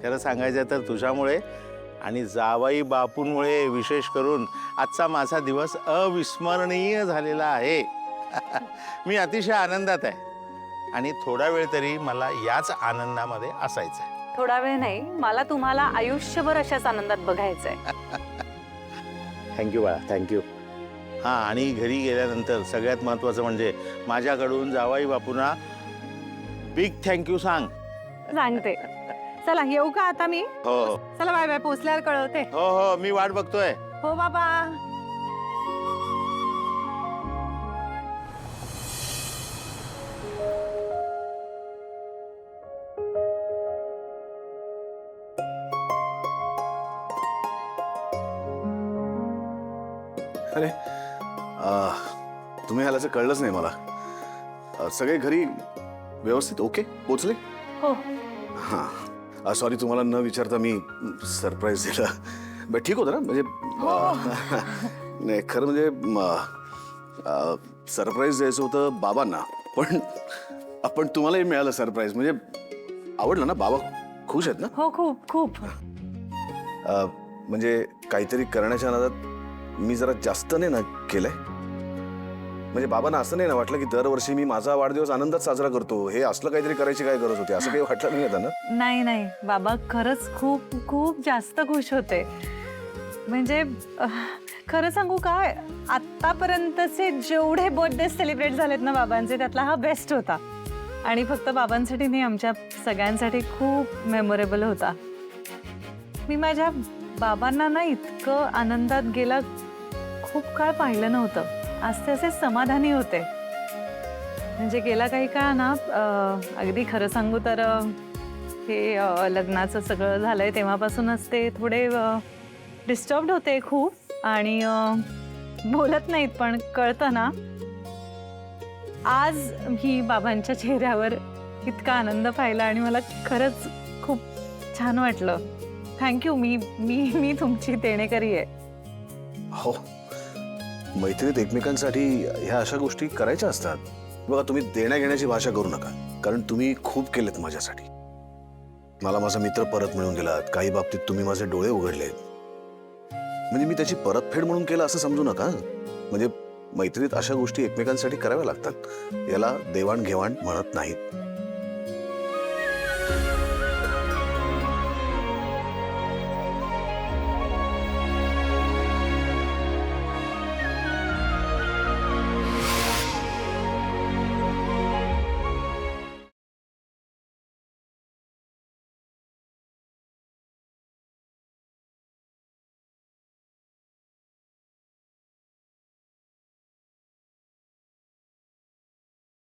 खरं सांगायचं तर तुझ्यामुळे आणि जावाई बापूंमुळे विशेष करून आजचा माझा दिवस अविस्मरणीय झालेला आहे. मी अतिशय आनंदात आहे आणि थोडा वेळ तरी मला याच आनंदामध्ये असायचं आहे. थोडा वेळ नाही, मला तुम्हाला आयुष्यभर अशाच आनंदात बघायचंय. थँक्यू बाळा, थँक्यू. हां, आणि घरी गेल्यानंतर सगळ्यात महत्त्वाचं म्हणजे माझ्याकडून जावाई बापूंना बिग थँक्यू सांग. सांगते. चला येऊ का आता मी? हो हो चला बाय बाय, पोचल्यावर कळवते. हो हो, मी वाट बघतोय. हो बाबा. अरे तुम्ही आल्याचं कळलंच नाही मला. सगळे घरी व्यवस्थित ओके पोचले? हो. हां, सॉरी तुम्हाला न विचारता मी सरप्राईज दिलं. बट ठीक होतं ना, म्हणजे नाही खरं म्हणजे सरप्राईज द्यायचं होतं बाबांना, पण तुम्हालाही मिळालं सरप्राईज. म्हणजे आवडलं ना? बाबा खुश आहेत ना? हो, खूप खूप. म्हणजे काहीतरी करण्याच्या नादात मी जरा जास्त नाही ना केलंय? म्हणजे बाबांना असं नाही ना वाटलं की दरवर्षी मी माझा वाढदिवस आनंदात साजरा करतो, हे असलं काहीतरी करायची काय गरज होती, असं काही वाटलं नाही होतं ना? नाही नाही, बाबा खरंच खूप खूप जास्त खुश होते. म्हणजे खरं सांगू का, आत्तापर्यंतचे जेवढे बर्थडे सेलिब्रेट झालेत ना बाबांचे, त्यातला हा बेस्ट होता. आणि फक्त बाबांसाठी नाही, आमच्या सगळ्यांसाठी खूप मेमोरेबल होता. मी माझ्या बाबांना ना इतकं आनंदात गेला खूप काळ पाहिलं नव्हतं. आज ते असे समाधानी होते. म्हणजे गेला काही काळ ना, अगदी खरं सांगू तर हे लग्नाचं सगळं झालंय तेव्हापासूनच ते थोडे डिस्टर्ब्ड होते खूप आणि बोलत नाहीत. पण कळतं ना, आज मी बाबांच्या चेहऱ्यावर इतका आनंद पाहिला आणि मला खरंच खूप छान वाटलं. थँक्यू. मी मी मी तुमची देणेकरी आहे. हो, मैत्रीत एकमेकांसाठी ह्या अशा गोष्टी करायच्या असतात. बघा, तुम्ही देण्या घेण्याची भाषा करू नका, कारण तुम्ही खूप केलेत माझ्यासाठी. मला माझा मित्र परत मिळून गेलात, काही बाबतीत तुम्ही माझे डोळे उघडलेत. म्हणजे मी त्याची परतफेड म्हणून केलं असं समजू नका. म्हणजे मैत्रीत अशा गोष्टी एकमेकांसाठी कराव्या लागतात. याला देवाणघेवाण म्हणत नाहीत.